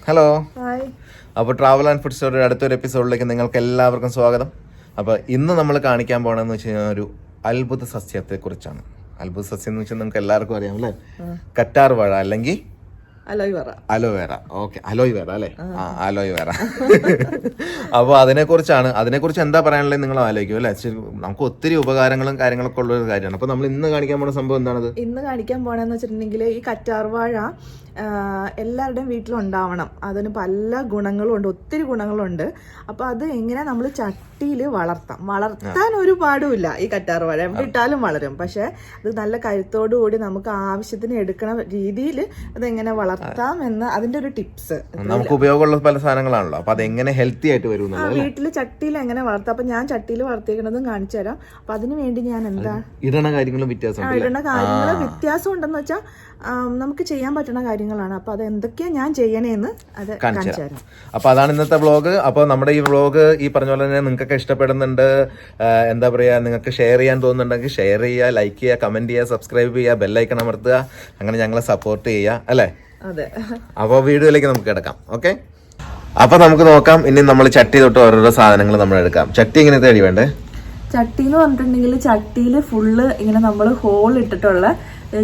Hello, അപ്പോൾ travel and food സ്റ്റോറിയുടെ അടുത്തൊരു എപ്പിസോഡിലേക്ക് നിങ്ങൾക്ക് എല്ലാവർക്കും സ്വാഗതം. അപ്പോൾ ഇന്ന് നമ്മൾ കാണിക്കാൻ പോകണമെന്ന് വെച്ച് കഴിഞ്ഞാൽ ഒരു അത്ഭുത സസ്യത്തെക്കുറിച്ചാണ്. അത്ഭുത സസ്യം എന്ന് വെച്ചാൽ നമുക്ക് എല്ലാവർക്കും അറിയാം അല്ലേ, കറ്റാർവാഴ അല്ലെങ്കിൽ അലോവേറ. ഓക്കെ, അലോവേറ അല്ലേ? അലോവേറ. അപ്പോൾ അതിനെക്കുറിച്ച് എന്താ പറയാനുള്ളത് നിങ്ങൾ ആലോചിക്കും അല്ലേ? നമുക്ക് ഒത്തിരി ഉപകാരങ്ങളും കാര്യങ്ങളൊക്കെ ഉള്ള ഒരു കാര്യമാണ്. അപ്പോൾ നമ്മൾ ഇന്ന് കാണിക്കാൻ പോകുന്ന സംഭവം എന്താണത്? ഇന്ന് കാണിക്കാൻ പോണെന്ന് വെച്ചിട്ടുണ്ടെങ്കിൽ ഈ കറ്റാർവാഴ എല്ലാവരുടെയും വീട്ടിലുണ്ടാവണം. അതിന് പല ഗുണങ്ങളും ഉണ്ട്, ഒത്തിരി ഗുണങ്ങളുണ്ട്. അപ്പോൾ അത് എങ്ങനെ നമ്മൾ ചട്ടിയിൽ വളർത്താൻ ഒരു പാടുമില്ല. ഈ കറ്റാർവാഴ എവിടെ ഇട്ടാലും വളരും. പക്ഷെ അത് നല്ല കരുത്തോടു കൂടി നമുക്ക് ആവശ്യത്തിന് എടുക്കണ രീതിയിൽ അതെങ്ങനെ വളർത്താം എന്ന് അതിന്റെ ഒരു ടിപ്സ്. നമുക്ക് ഉപയോഗമുള്ള പല സാധനങ്ങളാണല്ലോ, അപ്പൊ അതെങ്ങനെ ഹെൽത്തി ആയിട്ട് വരും വീട്ടില് ചട്ടിയിൽ എങ്ങനെ വളർത്താം. അപ്പൊ ഞാൻ ചട്ടിയിൽ വളർത്തിയേക്കുന്നതും കാണിച്ചു തരാം. അപ്പൊ അതിന് വേണ്ടി ഞാൻ എന്താ ഇടണ കാര്യങ്ങളും വ്യത്യാസം ഉണ്ടെന്ന് വെച്ചാൽ നമുക്ക് ചെയ്യാൻ പറ്റുന്ന കാര്യങ്ങളാണ്. അപ്പൊ അത് എന്തൊക്കെയാ ഞാൻ ചെയ്യണേന്ന് അത് കാണിച്ചു തരാം. അപ്പൊ അതാണ് ഇന്നത്തെ വ്ളോഗ്. അപ്പൊ നമ്മുടെ ഈ വ്ളോഗ് ഈ പറഞ്ഞ പോലെ തന്നെ നിങ്ങൾക്കൊക്കെ ഇഷ്ടപ്പെടുന്നുണ്ട്, എന്താ പറയാ, നിങ്ങൾക്ക് ഷെയർ ചെയ്യാൻ തോന്നുന്നുണ്ടെങ്കിൽ ഷെയർ ചെയ്യുക, ലൈക്ക് ചെയ്യുക, കമന്റ് ചെയ്യുക, സബ്സ്ക്രൈബ് ചെയ്യുക, ബെല്ലൈക്കൺ അമർത്തുക, അങ്ങനെ ഞങ്ങളെ സപ്പോർട്ട് ചെയ്യുക അല്ലേ? അതെ. അപ്പോൾ വീഡിയോയിലേക്ക് നമുക്ക് കിടക്കാം. ഓക്കെ, അപ്പൊ നമുക്ക് നോക്കാം. ഇനി നമ്മൾ ചട്ടി തൊട്ട് ഓരോരോ സാധനങ്ങൾ നമ്മൾ എടുക്കാം. ചട്ടി ഇങ്ങനത്തെ അടി വേണ്ടേ? ചട്ടി എന്ന് പറഞ്ഞിട്ടുണ്ടെങ്കിൽ ചട്ടിയിൽ ഫുള്ള് ഇങ്ങനെ നമ്മൾ ഹോൾ ഇട്ടിട്ടുള്ള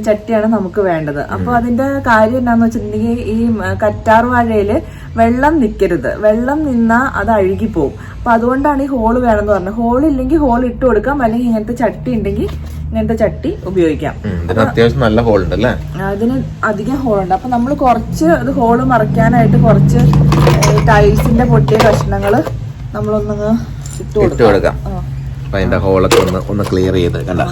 ചട്ടിയാണ് നമുക്ക് വേണ്ടത്. അപ്പൊ അതിന്റെ കാര്യം എന്താന്ന് വെച്ചിട്ടുണ്ടെങ്കിൽ ഈ കറ്റാർവാഴയില് വെള്ളം നിൽക്കരുത്. വെള്ളം നിന്നാ അത് അഴുകിപ്പോവും. അപ്പൊ അതുകൊണ്ടാണ് ഈ ഹോള് വേണമെന്ന് പറഞ്ഞത്. ഹോൾ ഇല്ലെങ്കിൽ ഹോൾ ഇട്ട് കൊടുക്കാം, അല്ലെങ്കിൽ ഇങ്ങനത്തെ ചട്ടി ഉണ്ടെങ്കിൽ ഇങ്ങനത്തെ ചട്ടി ഉപയോഗിക്കാം. അത്യാവശ്യം നല്ല ഹോൾ ഉണ്ട് അല്ലേ? അതിന് അധികം ഹോളുണ്ട്. അപ്പൊ നമ്മൾ കുറച്ച് അത് ഹോള് മറയ്ക്കാനായിട്ട് കുറച്ച് ടൈൽസിന്റെ പൊട്ടിയ കഷ്ണങ്ങള് നമ്മളൊന്നങ്ങ് ഇട്ട് കൊടുക്കാം. അതിന്റെ ഹോളൊക്കെ ഒന്ന് ക്ലിയർ ചെയ്ത് കണ്ട,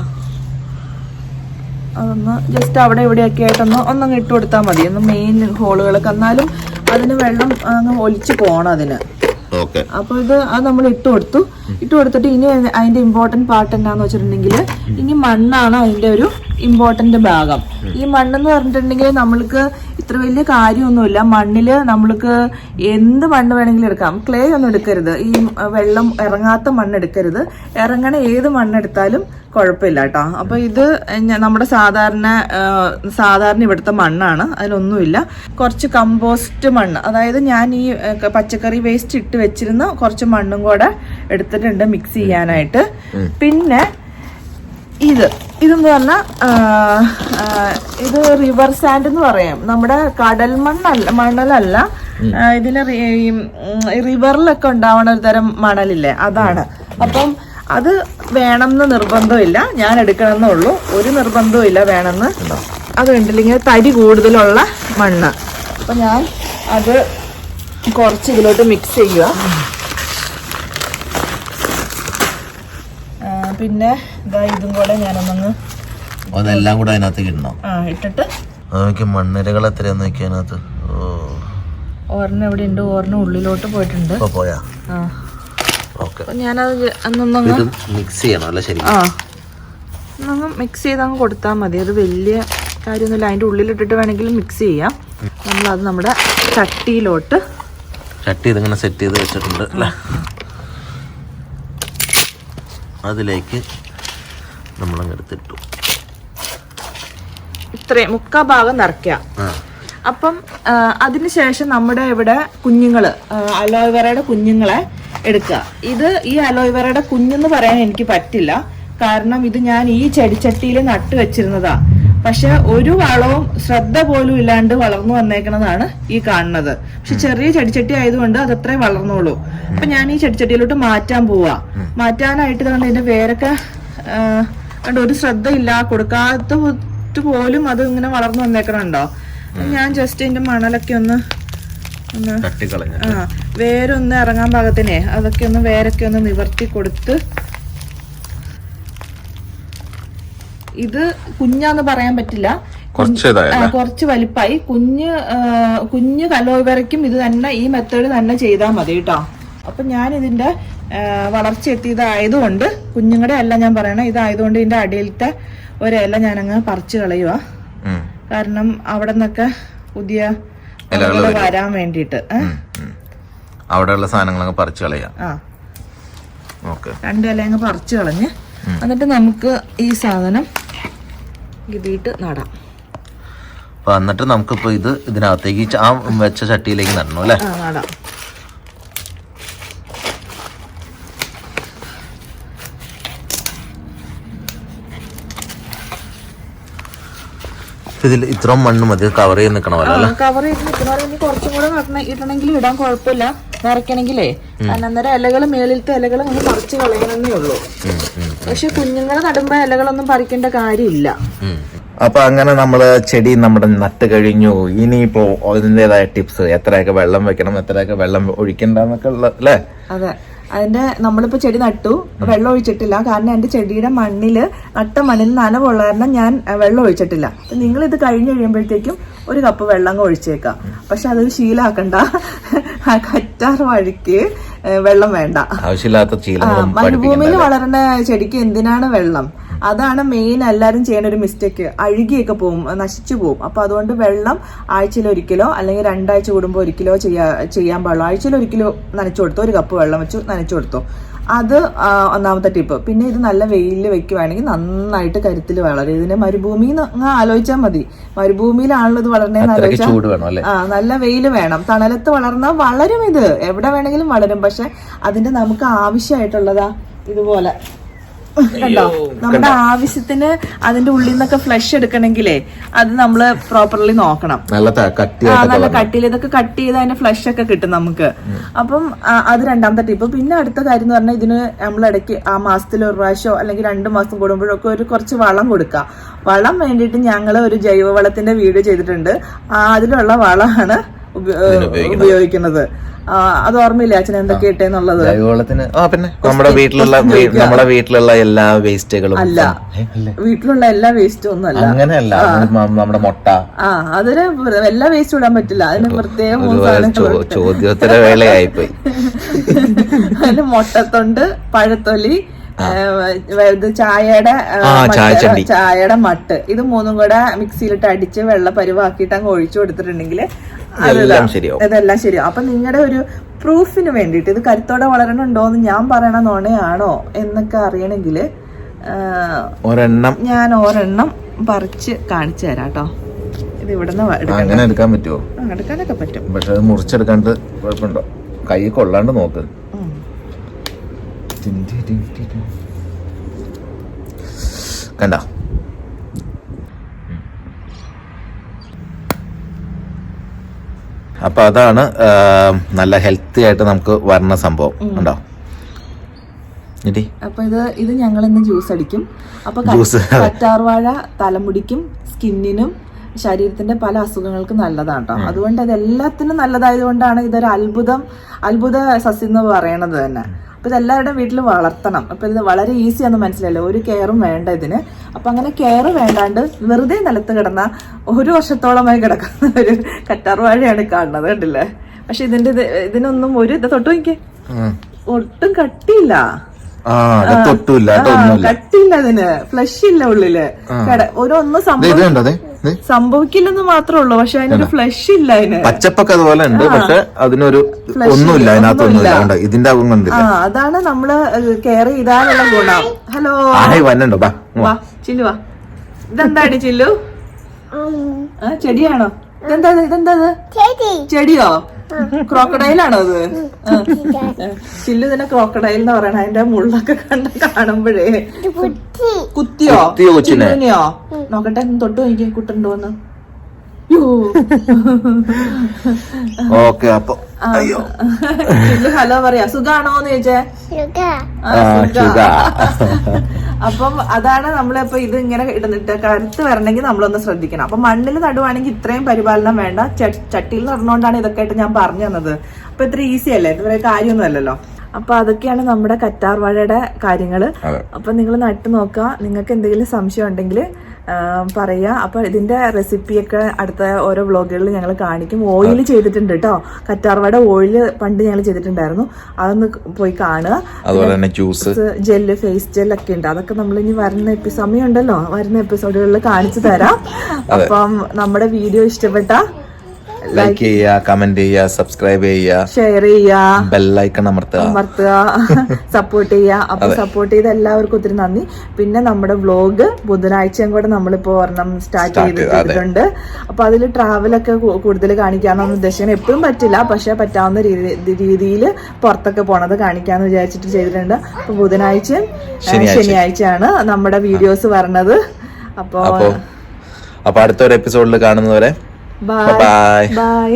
അതൊന്ന് ജസ്റ്റ് അവിടെ ഇവിടെയൊക്കെ ഒന്നങ്ങ് ഇട്ട് കൊടുത്താൽ മതി. ഒന്ന് മെയിൻ ഹോളുകളൊക്കെ, എന്നാലും അതിന് വെള്ളം അങ്ങ് ഒലിച്ചു പോണം അതിന്. അപ്പൊ അത് നമ്മൾ ഇട്ട് കൊടുത്തിട്ട് ഇനി അതിന്റെ ഇമ്പോർട്ടന്റ് പാർട്ട് എന്താന്ന് വെച്ചിട്ടുണ്ടെങ്കിൽ ഇനി മണ്ണാണ് അതിന്റെ ഒരു ഇമ്പോർട്ടന്റ് ഭാഗം. ഈ മണ്ണെന്ന് പറഞ്ഞിട്ടുണ്ടെങ്കിൽ നമ്മൾക്ക് ഇത്ര വലിയ കാര്യമൊന്നുമില്ല. മണ്ണില് നമ്മൾക്ക് എന്ത് മണ്ണ് വേണമെങ്കിലും എടുക്കാം. ക്ലേ ഒന്നും എടുക്കരുത്, ഈ വെള്ളം ഇറങ്ങാത്ത മണ്ണ് എടുക്കരുത്. ഇറങ്ങണ ഏത് മണ്ണെടുത്താലും കുഴപ്പമില്ല കേട്ടോ. അപ്പൊ ഇത് നമ്മുടെ സാധാരണ ഇവിടുത്തെ മണ്ണാണ്, അതിലൊന്നുമില്ല. കുറച്ച് കമ്പോസ്റ്റ് മണ്ണ്, അതായത് ഞാൻ ഈ പച്ചക്കറി വേസ്റ്റ് ഇട്ട് വെച്ചിരുന്ന കുറച്ച് മണ്ണും കൂടെ എടുത്തിട്ടുണ്ട് മിക്സ് ചെയ്യാനായിട്ട്. പിന്നെ ഇതെന്ന് പറഞ്ഞാൽ ഇത് റിവർ സാൻഡ് എന്ന് പറയാം. നമ്മുടെ കടൽ മണലല്ല, ഇതിന് റിവറിലൊക്കെ ഉണ്ടാവുന്ന ഒരു തരം മണലില്ലേ, അതാണ്. അപ്പം അത് വേണമെന്ന് നിർബന്ധമില്ല, ഞാൻ എടുക്കണമെന്നേ ഉള്ളൂ. ഒരു നിർബന്ധവും ഇല്ല വേണമെന്ന്. അത് കണ്ടില്ലെങ്കിൽ തരി കൂടുതലുള്ള മണ്ണ്. അപ്പം ഞാൻ അത് കുറച്ച് ഇതിലോട്ട് മിക്സ് ചെയ്യുക. പിന്നെ ഇതും കൂടെ ഞാനൊന്നങ്ങ് അതെല്ലാം കൂടെ അതിനകത്ത് ഇടണം. ഇട്ടിട്ട് മണ്ണിരകൾ എത്രയാന്ന് നോക്കിയതിനകത്ത് ഓർമ്മ എവിടെ ഉണ്ട്, ഓർമ്മ ഉള്ളിലോട്ട് പോയിട്ടുണ്ട്. പോയാ ഞാനത് അന്നൊന്നങ്ങ് മിക്സ് ചെയ്യണം അല്ലേ? ശരി, ഒന്നങ്ങ് മിക്സ് ചെയ്തങ്ങ് കൊടുത്താൽ മതി. അത് വലിയ കാര്യമൊന്നുമില്ല. അതിൻ്റെ ഉള്ളിലിട്ടിട്ട് വേണമെങ്കിൽ മിക്സ് ചെയ്യാം. നമ്മളത് നമ്മുടെ ചട്ടി ഇതിങ്ങനെ സെറ്റ് ചെയ്ത് വെച്ചിട്ടുണ്ട് അല്ലേ? അതിലേക്ക് നമ്മളങ്ങ് എടുത്തിട്ടു. ഇത്രയും 3/4 ഭാഗം നിറയ്ക്കുക. അപ്പം അതിനുശേഷം നമ്മുടെ ഇവിടെ കുഞ്ഞുങ്ങള് അലോവേറയുടെ കുഞ്ഞുങ്ങളെ എടുക്കുക. ഈ അലോവേറയുടെ കുഞ്ഞെന്ന് പറയാൻ എനിക്ക് പറ്റില്ല, കാരണം ഇത് ഞാൻ ഈ ചെടിച്ചട്ടിയിൽ നട്ടു വെച്ചിരുന്നതാ. പക്ഷെ ഒരു വളവും ശ്രദ്ധ പോലും ഇല്ലാണ്ട് വളർന്നു വന്നേക്കുന്നതാണ് ഈ കാണുന്നത്. പക്ഷെ ചെറിയ ചെടിച്ചട്ടി ആയതുകൊണ്ട് അത് അത്രേ വളർന്നോളൂ. അപ്പൊ ഞാൻ ഈ ചെടിച്ചട്ടിയിലോട്ട് മാറ്റാനായിട്ട് തന്നെ ഇതിന്റെ വേരൊക്കെ ഒരു ശ്രദ്ധ ഇല്ല, കൊടുക്കാത്ത പോലും അത് ഇങ്ങനെ വളർന്നു വന്നേക്കണുണ്ടോ. ഞാൻ ജസ്റ്റ് ഇതിന്റെ മണലൊക്കെ ഒന്ന് വേരൊന്ന് ഇറങ്ങാൻ പാകത്തിനെ അതൊക്കെ ഒന്ന് വേരൊക്കെ ഒന്ന് നിവർത്തി കൊടുത്ത്. ഇത് കുഞ്ഞാന്ന് പറയാൻ പറ്റില്ല, കുറച്ച് വലിപ്പായി. കുഞ്ഞ് അലോവേറയ്ക്കും ഇത് തന്നെ, ഈ മെത്തേഡ് തന്നെ ചെയ്താൽ മതി കേട്ടോ. അപ്പൊ ഞാൻ ഇതിന്റെ വളർച്ച എത്തിയതായതുകൊണ്ട്, കുഞ്ഞുങ്ങളുടെ അല്ല ഞാൻ പറയണേ, ഇതായതുകൊണ്ട് ഇതിന്റെ അടിയിലത്തെ ഒരില ഞാനങ്ങ് പറിച്ചു കളയുക. കാരണം അവിടെ നിന്നൊക്കെ പുതിയ വരാൻ വേണ്ടിട്ട് അവിടെയുള്ള സാധനങ്ങളൊക്കെ പറിച്ചു കളയാം. 2 ഇല അങ്ങ് പറിച്ചു കളഞ്ഞ് എന്നിട്ട് നമുക്ക് ഈ സാധനം ഇതിട്ട് നടാം. അപ്പൊ എന്നിട്ട് നമുക്കിപ്പോ ഇത് ഇതിനകത്തേക്ക് ആ വെച്ച ചട്ടിയിലേക്ക് നടണം അല്ലേ? ഇതിൽ ഇത്രയും മണ്ണ് മതി കവർ ചെയ്ത് നിൽക്കണമല്ലോ. കവർ ചെയ്ത് നിൽക്കണോ? ഇനി കുറച്ചും കൂടെ ഇടണമെങ്കിൽ ഇടാൻ കുഴപ്പമില്ല. നിറയ്ക്കണമെങ്കിലേ അന്നേരം ഇലകൾ മേളിലത്തെ ഇലകൾ നമ്മൾ പറിച്ച് കളയണമെന്നേ ഉള്ളൂ. പക്ഷെ കുഞ്ഞുങ്ങളെ നടുമ്പോ ഇലകളൊന്നും പറിക്കേണ്ട കാര്യമില്ല. അപ്പൊ അങ്ങനെ നമ്മള് ചെടി നമ്മുടെ നട്ട് കഴിഞ്ഞു. ഇനിയിപ്പോ അതിൻ്റെതായ ടിപ്സ്, എത്രയൊക്കെ വെള്ളം വെക്കണം, എത്രയൊക്കെ വെള്ളം ഒഴിക്കണ്ടെന്നൊക്കെ ഉള്ള അല്ലേ? അതെ. അതിന്റെ നമ്മളിപ്പോ ചെടി നട്ടു, വെള്ളം ഒഴിച്ചിട്ടില്ല. കാരണം എന്റെ ചെടിയുടെ നട്ട മണ്ണിൽ നനവുള്ള കാരണം ഞാൻ വെള്ളം ഒഴിച്ചിട്ടില്ല. നിങ്ങൾ ഇത് കഴിഞ്ഞ് കഴിയുമ്പോഴത്തേക്കും 1 കപ്പ് വെള്ളം ഒഴിച്ചേക്കാം. പക്ഷെ അത് ശീലാക്കണ്ട. കറ്റാർ വഴിക്ക് വെള്ളം വേണ്ട. ആവശ്യമില്ലാത്ത മരുഭൂമിയിൽ വളരുന്ന ചെടിക്ക് എന്തിനാണ് വെള്ളം? അതാണ് മെയിൻ എല്ലാരും ചെയ്യുന്ന ഒരു മിസ്റ്റേക്ക്. അഴുകിയൊക്കെ പോവും, നശിച്ചു പോവും. അപ്പൊ അതുകൊണ്ട് വെള്ളം ആഴ്ചയിൽ 1 കിലോ അല്ലെങ്കിൽ 2 ആഴ്ച കൂടുമ്പോൾ 1 കിലോ ചെയ്യാൻ പാടുള്ളൂ. ആഴ്ചയിൽ 1 കിലോ നനച്ചു കൊടുത്തു, 1 കപ്പ് വെള്ളം വെച്ച് നനച്ചു കൊടുത്തു. അത് ഒന്നാമത്തെ ടിപ്പ്. പിന്നെ ഇത് നല്ല വെയിലിൽ വെക്കുവാണെങ്കിൽ നന്നായിട്ട് കരുത്തിൽ വളരും. ഇതിന്റെ മരുഭൂമി ആലോചിച്ചാൽ മതി. മരുഭൂമിയിലാണല്ലോ ഇത് വളരണേന്ന് ആലോചിച്ചാൽ. നല്ല വെയിൽ വേണം. തണലത്ത് വളർന്നാൽ വളരും. ഇത് എവിടെ വേണമെങ്കിലും വളരും. പക്ഷെ അതിന്റെ നമുക്ക് ആവശ്യമായിട്ടുള്ളതാ ഇതുപോലെ കണ്ടോ. നമ്മുടെ ആവശ്യത്തിന് അതിന്റെ ഉള്ളിൽ നിന്നൊക്കെ ഫ്ലഷ് എടുക്കണമെങ്കിലേ അത് നമ്മള് പ്രോപ്പർലി നോക്കണം. നല്ല കട്ടിയിൽ ഇതൊക്കെ കട്ട് ചെയ്ത് അതിന്റെ ഫ്ലഷ് ഒക്കെ കിട്ടും നമുക്ക്. അപ്പം അത് രണ്ടാമത്തെ ടിപ്പ്. പിന്നെ അടുത്ത കാര്യം എന്ന് പറഞ്ഞാൽ ഇതിന് നമ്മളിടയ്ക്ക് ആ മാസത്തിൽ 1 പ്രാവശ്യമോ അല്ലെങ്കിൽ 2 മാസം കൂടുമ്പോഴൊക്കെ കുറച്ച് വളം കൊടുക്കുക. വളം വേണ്ടിയിട്ട് ഞങ്ങൾ ഒരു ജൈവവളത്തിന്റെ വീഡിയോ ചെയ്തിട്ടുണ്ട്. അതിലുള്ള വളമാണ് ഉപയോഗിക്കുന്നത്. അത് ഓർമ്മയില്ല അച്ഛൻ എന്തൊക്കെ ഇട്ടേന്നുള്ളത്? ജൈവവളത്തിന് പിന്നെ നമ്മുടെ വീട്ടിലുള്ള എല്ലാ വേസ്റ്റുകളും അല്ല, വീട്ടിലുള്ള എല്ലാ വേസ്റ്റും ഒന്നും അല്ല. അങ്ങനെയല്ല, നമ്മുടെ മുട്ട. അതിന് എല്ലാ വേസ്റ്റും ഇടാൻ പറ്റില്ല. അതിന് പ്രത്യേകം ചോദ്യോത്തര വേളയായിപ്പോയി. അതിന് മുട്ടത്തൊണ്ട്, പഴത്തൊലി, ചായയുടെ മട്ട്, ഇത് 3ഉം കൂടെ മിക്സിയിലിട്ട് അടിച്ച് വെള്ള പരുവാക്കിയിട്ട് അങ്ങ് ഒഴിച്ചു കൊടുത്തിട്ടുണ്ടെങ്കിൽ ഇതെല്ലാം ശരിയാവും. അപ്പൊ നിങ്ങളുടെ ഒരു പ്രൂഫിന് വേണ്ടിയിട്ട് ഇത് കരുത്തോടെ വളരണുണ്ടോന്ന് ഞാൻ പറയണ നോണയാണോ എന്നൊക്കെ അറിയണമെങ്കിൽ ഞാൻ ഒരെണ്ണം പറിച്ച് കാണിച്ചു തരാം കേട്ടോ. ഇത് ഇവിടുന്ന് എടുക്കാൻ പറ്റുമോ? എടുക്കാനൊക്കെ പറ്റും. പക്ഷെ അത് മുറിച്ചെടുക്കാണ്ട് കുഴപ്പമുണ്ടോ? കൈ കൊള്ളാണ്ട് നോക്ക്. കണ്ട അപ്പൊ അതാണ് നല്ല ഹെൽത്തി ആയിട്ട് നമുക്ക് വരുന്ന സംഭവം. ഉണ്ടോ? അപ്പൊ ഇത് ഞങ്ങൾ ഇന്ന് ജ്യൂസ് അടിക്കും. അപ്പൊ കറ്റാർവാഴ തലമുടിക്കും സ്കിന്നിനും ശരീരത്തിന്റെ പല അസുഖങ്ങൾക്കും നല്ലതാണ് കേട്ടോ. അതുകൊണ്ട് അതെല്ലാത്തിനും നല്ലതായത് കൊണ്ടാണ് ഇതൊരു അത്ഭുത സസ്യം എന്ന് പറയണത് തന്നെ. അപ്പൊ ഇതെല്ലാവരുടെയും വീട്ടിൽ വളർത്തണം. അപ്പൊ ഇത് വളരെ ഈസിയാന്ന് മനസ്സിലല്ലോ, ഒരു കെയറും വേണ്ട ഇതിന്. അപ്പൊ അങ്ങനെ കെയർ വേണ്ടാണ്ട് വെറുതെ നിലത്ത് കിടന്ന 1 വർഷത്തോളമായി കിടക്കുന്ന ഒരു കറ്റാർവാഴയാണ് കാണുന്നത്, കണ്ടില്ലേ? പക്ഷെ ഇതിനൊന്നും ഇത് തൊട്ടു നോക്കിയേ, ഒട്ടും കട്ടിയില്ല. കട്ടിയില്ല, അതിന് ഫ്ലഷ് ഇല്ല ഉള്ളില്. ഒന്നും സംഭവിക്കില്ലെന്ന് മാത്രമേ ഉള്ളൂ. പക്ഷെ അതിനൊരു ഫ്ലഷ് ഇല്ല. അതിന് പച്ചപ്പൊക്കെ അതുപോലെ ഉണ്ട്, പക്ഷെ അതിനൊരു ഒന്നുമില്ല, അതിനകത്തൊന്നുമില്ല. ഇതിന്റെ അതാണ് നമ്മള് കെയർ ചെയ്താലുള്ള ഗുണം. ഹലോ വാ ചില്ലു, വാ. ഇതെന്താടി ചില്ലു? ചെടിയാണോ? ഇതെന്താ ചെടിയോ? ക്രോക്കഡൈലാണോ അത്? ചില്ലു ഇതിനെ ക്രോക്കഡൈൽ എന്ന് പറയണ. അതിന്റെ മുള്ളൊക്കെ കാണുമ്പോഴേ കുത്തിയോ? ചില്ലുനെയോ? നോക്കട്ടെ, തൊട്ട് നോക്കി കുട്ടുണ്ടോന്ന്. ഹലോ പറയാ. സുഖാണോന്ന് ചോദിച്ചേ. അപ്പം അതാണ് നമ്മളിപ്പോ ഇത് ഇങ്ങനെ ഇടുന്നിട്ട് കരുത്ത് വരണമെങ്കിൽ നമ്മളൊന്ന് ശ്രദ്ധിക്കണം. അപ്പൊ മണ്ണിൽ നടുവാണെങ്കിൽ ഇത്രയും പരിപാലനം വേണ്ട. ചട്ടിയിൽ നടന്നുകൊണ്ടാണ് ഇതൊക്കെ ആയിട്ട് ഞാൻ പറഞ്ഞു തന്നത്. അപ്പൊ ഇത്ര ഈസി അല്ലേ? ഇതുവരെ കാര്യമൊന്നും അല്ലല്ലോ. അപ്പൊ അതൊക്കെയാണ് നമ്മുടെ കറ്റാർവാഴയുടെ കാര്യങ്ങള്. അപ്പൊ നിങ്ങൾ നട്ടു നോക്കുക. നിങ്ങൾക്ക് എന്തെങ്കിലും സംശയം ഉണ്ടെങ്കിൽ പറയാ. അപ്പൊ ഇതിന്റെ റെസിപ്പിയൊക്കെ അടുത്ത ഓരോ വ്ളോഗുകളിൽ ഞങ്ങൾ കാണിക്കും. ഓയിൽ ചെയ്തിട്ടുണ്ട് കേട്ടോ. കറ്റാർവാഴ ഓയില് പണ്ട് ഞങ്ങൾ ചെയ്തിട്ടുണ്ടായിരുന്നു. അതൊന്ന് പോയി കാണുക. അതുപോലെ തന്നെ ജ്യൂസ്, ജെല്ല്, ഫേസ് ജെല്ലൊക്കെ ഉണ്ട്. അതൊക്കെ നമ്മൾ ഇനി വരുന്ന സമയമുണ്ടല്ലോ, വരുന്ന എപ്പിസോഡുകളിൽ കാണിച്ചു തരാം. അപ്പം നമ്മുടെ വീഡിയോ ഇഷ്ടപ്പെട്ട ലൈക്ക് ചെയ്യുക, കമന്റ് ചെയ്യുക, സബ്സ്ക്രൈബ് ചെയ്യുക, ഷെയർ ചെയ്യുക, ബെല്ലൈക്കൺ അമർത്തുക, സപ്പോർട്ട് ചെയ്യുക. അപ്പൊ സപ്പോർട്ട് ചെയ്ത എല്ലാവർക്കും ഒത്തിരി നന്ദി. പിന്നെ നമ്മുടെ വ്ലോഗ് ബുധനാഴ്ചയും കൂടെ നമ്മളിപ്പോ ഒരെണ്ണം സ്റ്റാർട്ട് ചെയ്തിട്ടുണ്ട്. അപ്പൊ അതിൽ ട്രാവലൊക്കെ കൂടുതൽ കാണിക്കാന്നാണ് ഉദ്ദേശിക്കുന്നത്. എപ്പോഴും പറ്റില്ല, പക്ഷെ പറ്റാവുന്ന രീതിയിൽ പുറത്തൊക്കെ പോണത് കാണിക്കാന്ന് വിചാരിച്ചിട്ട് ചെയ്തിട്ടുണ്ട്. അപ്പൊ ബുധനാഴ്ചയും ശനിയാഴ്ചയാണ് നമ്മുടെ വീഡിയോസ് വരണത്. അപ്പൊ അടുത്തൊരു എപ്പിസോഡിൽ കാണുന്നവരെ ബൈ.